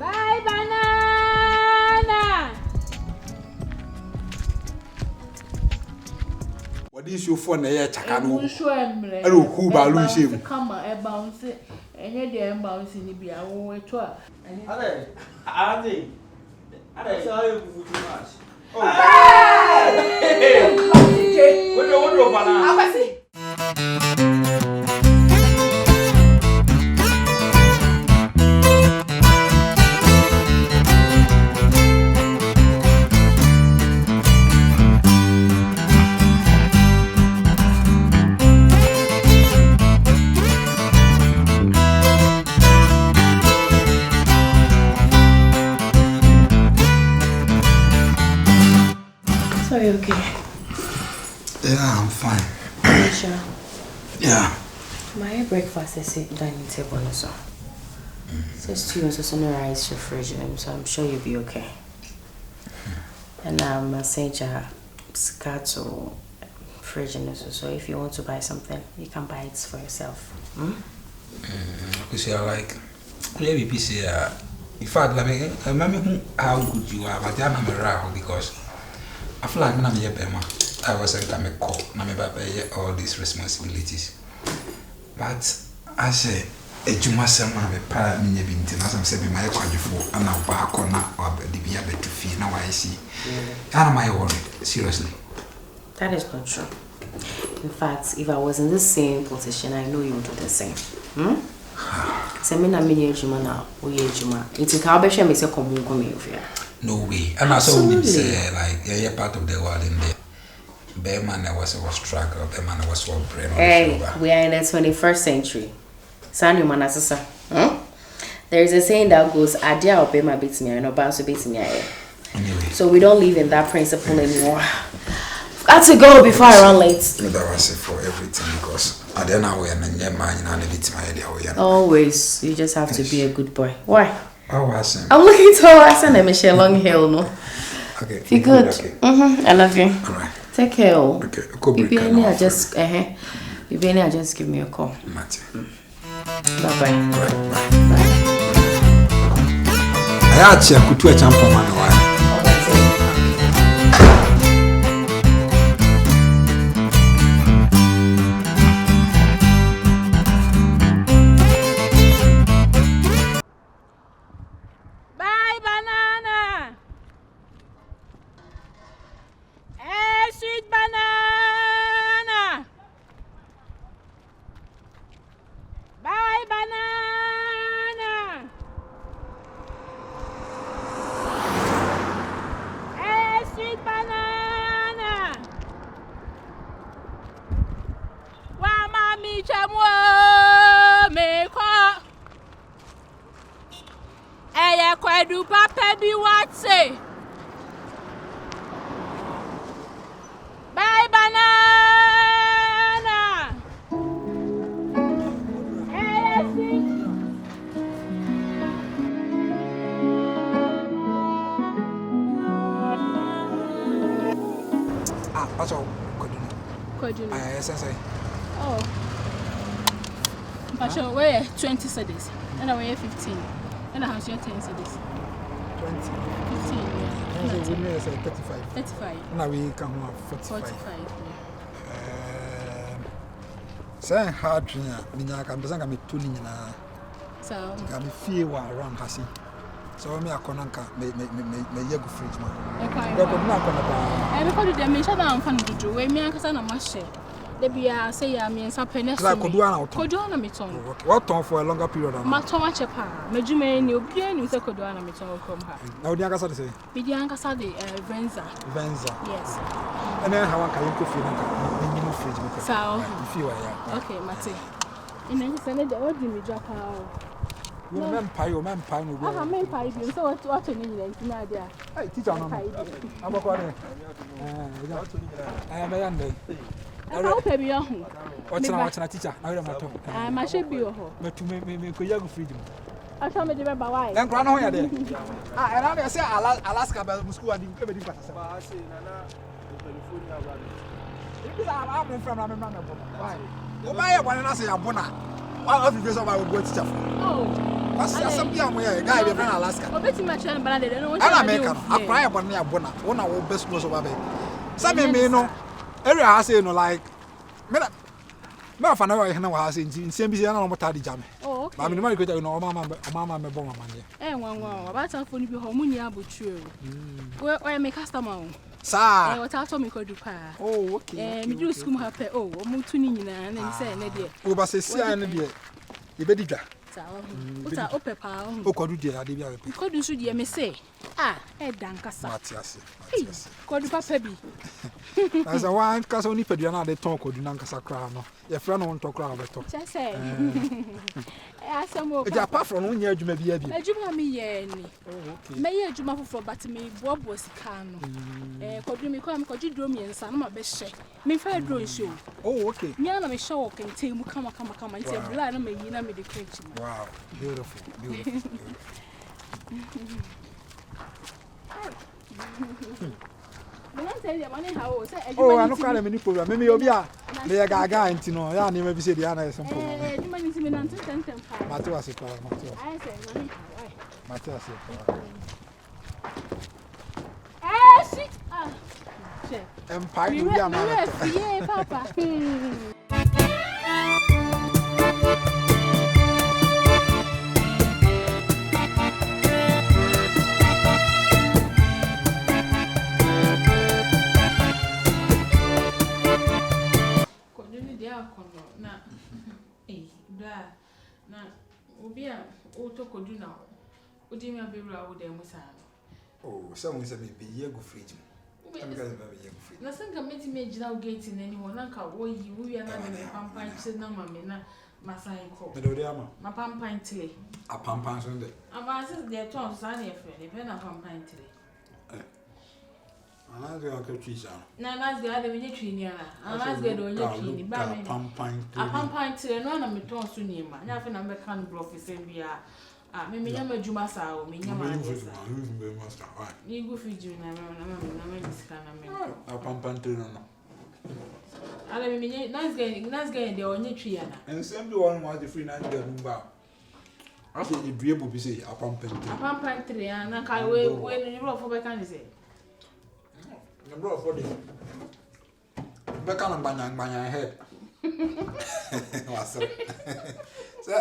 Bye, banana. What is your phone? I can't show him. I don't who balloons him. Come on, bounce it. And you're there bouncing the beer. I won't wait to her. I saw you too much. Oh, hey! What do you want? So you okay? Yeah, I'm fine. You sure? Yeah. My breakfast is at dining table also. So stew also no rice refrigerator, so I'm sure you'll be okay. And I sent you scato fridge so if you want to buy something, you can buy it for yourself. Because you're like, maybe PC. In fact, I remember how good you are, but I'm around because I feel like I'm here, I wasn't a call, all these responsibilities. But I say, a Jumasam, a pa, me bintin, as I'm saying, my quadruple, and now back on or the beer to feel. Now I see. Am I worried? Seriously. That is not true. In fact, if I was in the same position, I know you would do the same. Semina mini juma now, we juma. It's a carbation, Mr. Comungo. No way. And I saw me say, like, you're part of the world in there. Bearman was struggle, Bearman was so brave. Hey, we are in the 21st century. Sandy Manasasa. There is a saying that goes, Adia or Bearman beats me, and Obanso beats me. Anyway. So we don't live in that principle anymore. Got to go before I run late. That was it for everything because I don't know where I'm always, you just have to be a good boy. Why? Oh, was I'm looking to us and Michelle Long Hill, no? Okay. Be good. Okay. I love you. All right. Take care. Okay. Just give me a call. Bye-bye. Bye. I actually could do a jump on my wife. Do papa be what say? Bye banana. What's all? Kodunu. Yes, I say. Oh. Pastor, we're 20 cedis. And I weigh 15. And I have your 10 cedis. 20. 15, yeah. So we may say 35. 35. Now we can have 45. 45, yeah. Say hard drink, I can be tuning in so I feel around Hassi. So me a conanka, me yegu fridge man. I recorded the mention I'm fun to do. Me and Cassandra must share. They say, I mean, some pennies. I could do an meton. What time for a longer period? Matoma Chapa, Majumay, you can use a Coduana meton from her. Now, the Ancasa say, Bidianca Sadi, Venza. Yes. And then how can you cook in fridge? So, if you are okay, Mate. And then he said, the ordinary drop out. You man pie, I mean, pie, so what you need in Nadia. I teach on I'm a quarter. I am a young day. I hope I be a home. What's a teacher? I am at home. I should be a home. But to make a young freedom. I told me to remember why. Then run away there. I say Alaska by school and you never did. I say, I'm from Why? Why? Why? I say, I'm Bona. Why have you guys about what teacher? Oh. Asa sabia mo ya guy be na Alaska. Obeti ma chan bana de no. Ana America no. Akra ya bone ya bona. Wona wo best close over be. Sa me no. Area ha say no like me afa na wa hena wa ha say nsem bi say na no mota di jame. Oh okay. Ba me no ma kweta no mama me bon mama ne. Nwa ba tan foni bi ho mu ni abotru o. We me customer o. Sa. What I told me could do pa. Oh okay. Me do school ha pe o mu tu ni nyina na ni say na de. O ba se sia na de. E be di dwa. Uta opepa o. O kodu de ade bia we. Kodu su de me say. E dan kasa. Matias. Kodu papa bi. As a one kasa oni pedua na de ton kodu na nkasa kra no. Ye fra no nto kra obeto. Che say. Asamo. E ja apart from nya adwuma bia bia. Adwuma mi ye ni. Oh okay. Me ye adwuma foforo but me bobo sika no. Kodu mi ko am kodu dro mi ensa na ma be hye. Me fa dro show. Oh okay. Nya na me hye wo kente mu kama nti bla na me yi na me de krenchi. Wow, beautiful. Oh, I no call me ni program. Me obi a me ya gaga enti no. Ya na me bi se dia na yeso program. You man see me nan tentem pa. Mate wase pa, mate. I say money. Mate wase pa. Shit. Che. Empire you ya na. Yeah, papa. Kodu na odi me abewura wo dem sa oh so we say be ye go fridge mo am ga be ye go fridge na sanka meti me gina gate na ni ho na nka wo yi wo ya na me pampan tse na ma me na masan ko me do de ama ma pampan tile a pampan so de ama se de ton sa na efe de be na pampan tile ana de ka twisha na na de ade me nye twi ni ana ana de do nye twi ni ba me pampan tile no na me ton so ni ma nya fe na me kan block se bia me nyama juma sa o me nyama sa ni go fiju na me disika na me a pampante no ala me nice guy de onye twi ya na ensem bi won wa de free na de numba afi e due bo bi say a pampante ya na kai we ni bro fo be kan say na bro fo de be kan gbanya head wasre se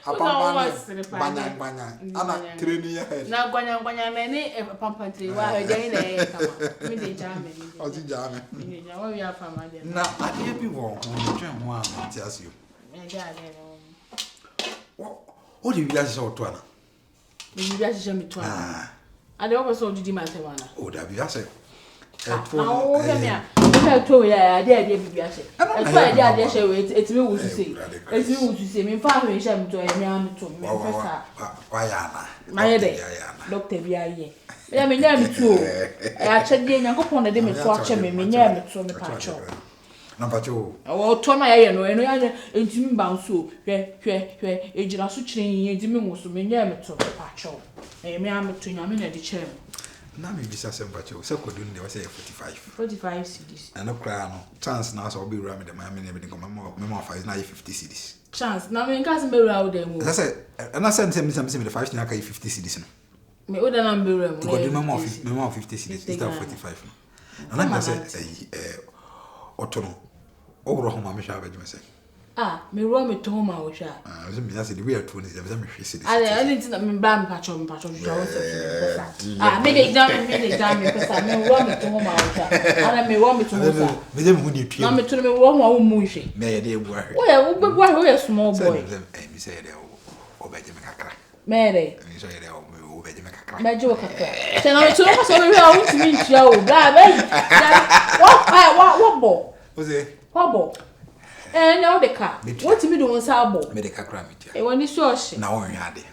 apambane banya ana training ya head na gwanya me ni pampante wa he dey na kama me dey jame o ti jame me ja wa wi afa ma dey na ade bi wo twen ho a ti asio me ja dey no o de bia se o to ana me bia se me to ana ade o so didi ma se wana o da bia se e to e to ya ade bia se e to ade se we etimi wusu se me fa hwe sha me to e me am to me fa wa ya na ma ye de doctor bia ye ya me nya me to e a chede nyankopon na de me to a che me nya me to me pa cho na pa cho o to na ye no eno ya entimi ba nso hwe ejira so kire yin entimi wusu me nya me to pa cho e me am to nya me na di che na me bisa se mpa cho se kodu ne wa se 45 cedis and no cry no chance na so be ura me de ma me ne be ko me mo 5 na 50 cedis chance na me nka se be ura wo dem wo na se me de 5 na ka 50 cedis no me o da na be ura mo kodu me mo 50 cedis instead of 45 no na me se otono ogro ho ma me sha ba jima se me ro me to ma wo sha so me say the way to is me hwe cedis ale nti na me ba me pacho jo wo se me de exam me pesa me ro me to ma wo sha ala me ro me to wo sa me dem hu ni tue na me to me wo ma wo mu hwe me ye de ebu ahwe wo be bu ahwe small boy me say de o be je me kakra me de me say de o be je me kakra me je wo kakra se na me to ko so me hwe a wo timi ntia o bra be what bo o se what bo na o de ka what me do won sa bo me de kakra me tia e woni so hye na won hade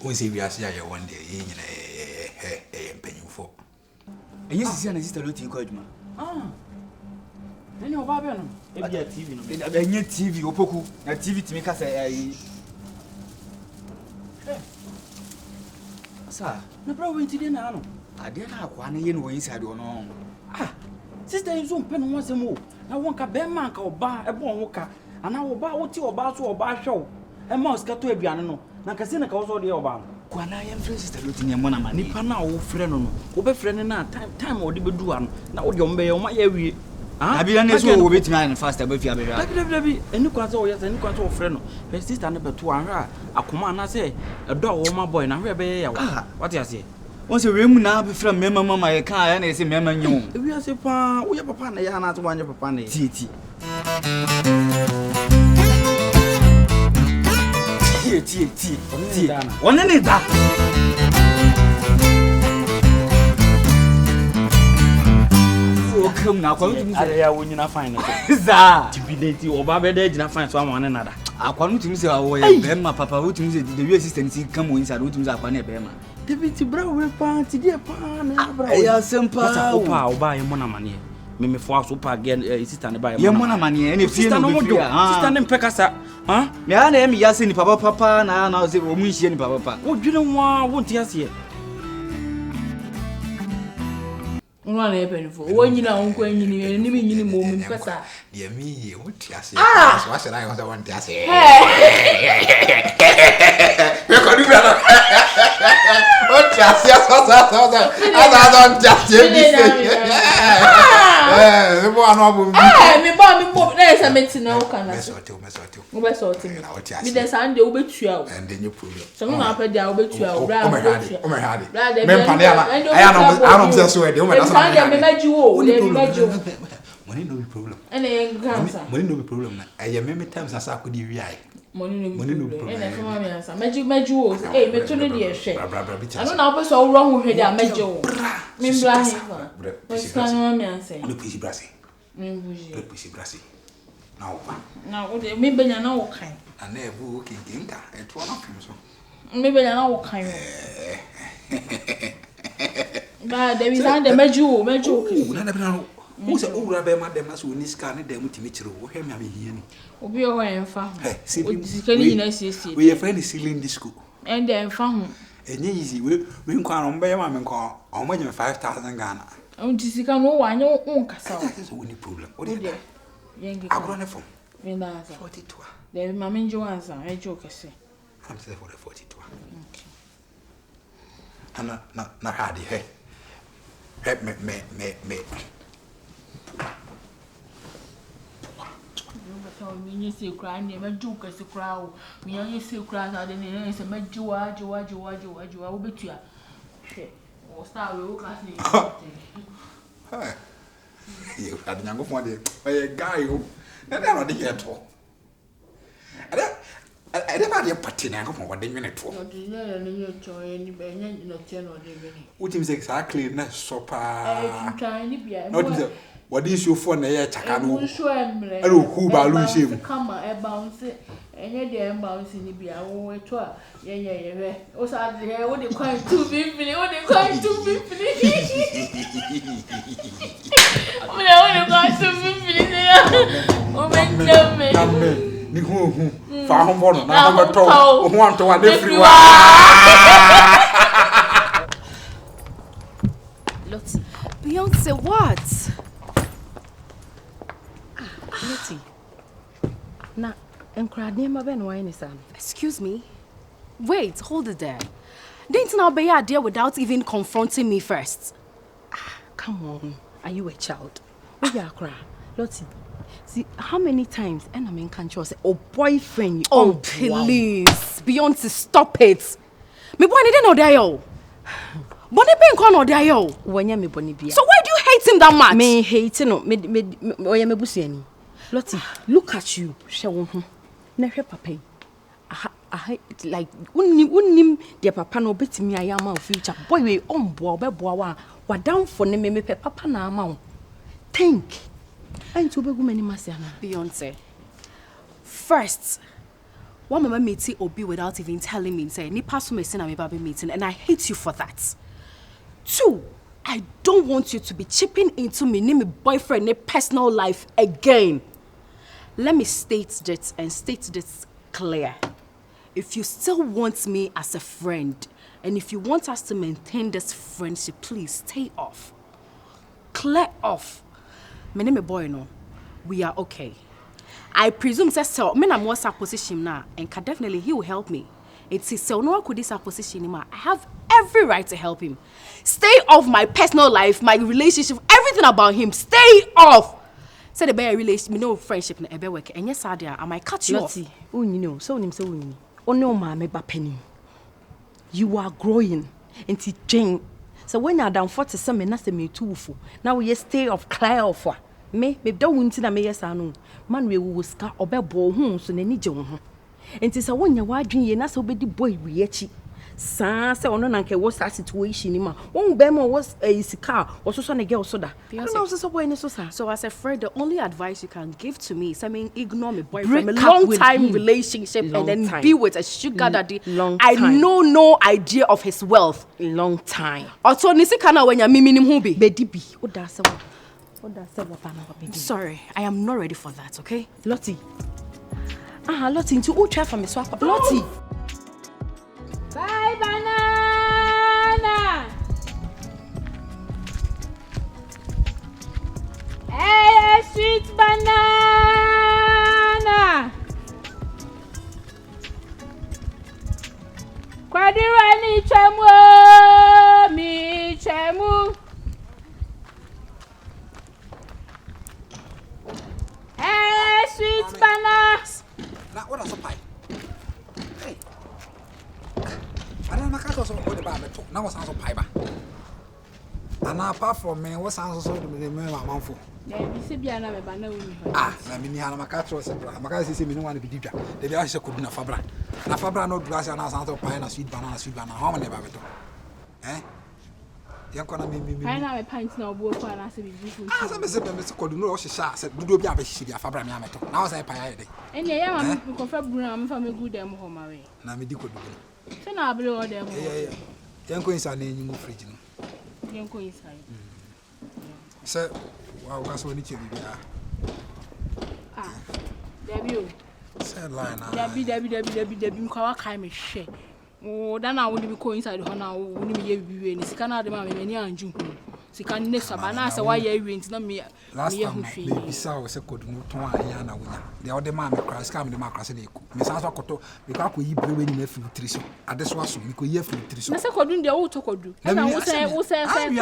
o se wi ase ya ye won de ye nyina empanyufo enye sisi na sister loti ko aduma eni oba be no e bia TV no enye TV opoku na TV timi ka se ayi sa na bro we ntide na no ade na akwa na ye no yin sade ono sister yin so mpe no wose mo na won ka be man ka oba e bo won ka ana oba wo ti oba so oba hwew e ma oska to aduane no Na kase na ka wo so de oba. Kwana yam friend sister Loti ne mo na ma. Nipa na wo frɛ no no. Wo be frɛ ne na time wo de bedu ano. Na wo de ombe ye o ma ye wie. Ah? Abi na so wo betimi an faster ba fi abehwa. Dabi. Eni kwa so wo yes, eni kwa so wo frɛ no. Her sister na beto anhwa akoma na se edo wo ma boy na hwe be ye ya wo. What you say? Wọ́n sẹ wẹ́ẹ́ mu náà bí fúlẹ̀ mẹ́mà mama yẹ ká ayé na ẹsẹ̀ mẹ́mà nyẹ́ wọn. Ebi ase pa, wo yẹ papa na yẹ ana to wanye papa na yẹ. Tie. Wọ́n ní da. Fo kam na akwa ntumi Ade ya wo nyina fine no. Za. Tibideti oba be de gyina fine so ama ne nada. Akwa ntumi sẹ awọ yẹ bẹ́ẹ̀ma papa wotumi sẹ the way sister ti kam wọ́n inside wotumi sẹ akwa na bẹ́ẹ̀ma. Tibiti bra wo pa ti die pa na bra. Ya sempa. Opa oba ye mo na mane. Me fo aso pa again sister ne ba ye mo na mane ene fie no be fie. Sister ne mpeka sa. Ha? Me ana em ya se ni papa na o se o mu nhie ni papa. Wo dwene ho wo ntia se. Nwa na epenfo. Wo nyina wo nkwa nyini ni mi nyini mo mu mpesa. Ye mi wo ntia se. So wa se na yo se wo ntia se. Me ko du bra. O ntia se so. Ada ntia se bi se. Mo anu abu mi. Me bo na esa meti na wo kana. Me so te. Wo be so te. Mi de sande wo betua wo. And then you problem. So no na pa dia wo betua wo. Bra. O me hade. Me pa na. I am say so e de o me na so. Sande me meji wo. Le meji wo. Money no be problem. Ene gansa. Money no be problem na. Eye many times asa akodi wi ai. Money no be problem. Ene Ene fama me ansa. Meji wo. Me to no de ehwe. Bra bi ti. Ano na wo so wo ho hwe de meji wo. Me bra he. Bra. Scan me ansa. No pisi brasi. Me buji. No pisi brasi. Na wo pa. Na wo de me benya na wo kan. Ana e bu kinkinka. E to na pim so. Me benya na wo kan wo. Ba de bi sande meji wo Na na bi na wo se owura be ma dem na so ni ska ne dem timi kire wo hwe me abehia ni. Obi o enfa. Ceiling. Sikani nyina siesie. We your friend is ceiling disco. And enfa ho. Enye easy we nkwa no mbe ma me nkwa o ma 5,000 Ghana. Unti sika no wa anya unkasa. That's a winning problem. What is that? Yengi. Agro ne form. Me na asa. 42. De ma me nje wansa, e jo kese. I'm saying for the 42. Okay. Na hadi hey. Hey me. So me se kra ni me jo kese kra o. Me yan se kra sa de ni se me jiwa wo betua. Hwe. O star we wo class ni. Hey. You had nyango for the guy who na na de here to. I never had a party na go for what they minute for. No de ya ni cho ni be nya no tie no de be ni. What is exactly na sopa. Try ni bia. Not what is your phone na ya chaka no. Show emre. Ero hu ba lu shame. Kama e bounce enye de bounce ni bia wo eto a ye we. O sa de he wo de kwan 250. O de kwan 250. O de kwan 250 ni ya. O me Amen. Ni hu fa ho bono na ho beto. O hu anto wa de free wa. Lottie, Beyonce, what? Lottie. Na, enkradne ma ben why nisan? Excuse me? Wait, hold it there. Didn't now be idea without even confronting me first. Come on, are you a child? Where you cry? Lottie, see, how many times and I mean can't you say, oh boyfriend, you Oh, please. Beyonce, stop it. Me boy didn't know that yo. Bonnie being con or there yo. when you me Bonnie Bia. So why do you hate him that much? Me hate no, me busiani. Lottie, look at you. Show na hwe papa. I like wunnim de papa no betimi ayama of future. Boy we on boa obeboa wa down for ne me papa na ama. Think. Ain't obegu many masiana. Beyonce. First, one mama meeting Obi without even telling me say ni pass me sin me baby meeting and I hate you for that. Two, I don't want you to be chipping into me boyfriend personal life again. Let me state this clear. If you still want me as a friend and if you want us to maintain this friendship, please stay off. Clear off. My name is boy no. We are okay. I presume that so me na more position now and definitely he will help me. It's so no could this position I have every right to help him. Stay off my personal life, my relationship, everything about him. Stay off. Say the bear relationship, me no friendship na ebe work. And yes, I might cut you off. Oh, you know, so him so you. Oh no, ma me ba penny. You are growing into Jane. So when you're down 40 something, that's me too full. Now we stay off clear off. Me don't want to me yes I know. Man we will scar or be bo so ne John. And it's a one year wide dream, na so be the boy we echi. Sa say ono na nke was that situation ni ma. One bema was a car or so na girl soda. So as a friend, the only advice you can give to me is ignore my boyfriend, a long time relationship long and then time. be with a sugar daddy. Long I time. know no idea of his wealth. Long time. Also nisi kana when ya mimi ni mhubi. Bedibi. Sorry, I am not ready for that, okay? Lottie. Lottie, into all try for me swap. Lottie. Bye, banana. Hey, sweet banana. Kwadirani chemu, mi chemu. Hey, sweet banana. Now what is a pie? Hey. I don't know what about it. Now what's a pie? And apart from me, what sounds so to me, my mouth for? Let me see Biana Banana. I mean, my cat was a macassar, me no one to be deep. The answer could not fabra. Na fabra no glass and sound of pie and sweet banana, how many about it? Eh? Young Connor, me, I know a pint now, both for an answer. as I said, Mr. Cordino, she said, do be a fabra. Now I pie. And yeah, I'm confirmed Brum from a good damn home away. Now me do. So now I'll blow them. Young Queen's are naming fridge. Young Queen's high. Sir, well, that's when it will be. Ah, Debbie. Said line. Debbie, Kawakime share. Oh, then I wouldn't be going inside the honor, wouldn't be in the scanner, the mammy, and June. She can next sabana, so why you ain't not me. Last time, baby saw was a good no Yana winner. The other man cries, come the Macras and Miss Asakoto, because we bring in a few trees. At this was we could hear from trees. I said, couldn't the old talk do. And I was saying, who says, Debbie,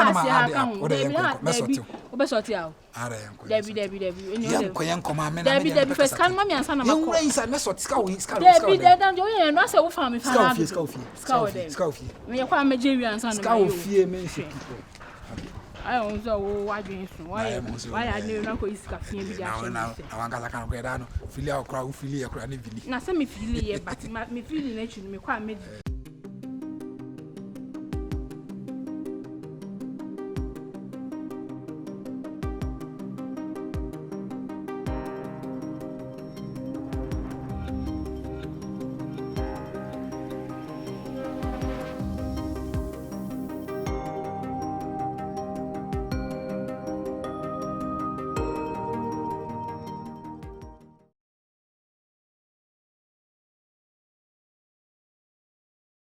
command, Debbie, first come, mammy, and son of a race, and that's what Debbie, then you and I said, family, Scoffy. We are quite Nigerian, son of fear, I don't know why I knew not going to cafe and be down. I can't get down, feel out crowd, feel a crowd. Now, some me feel but me feeling nature, me quite made.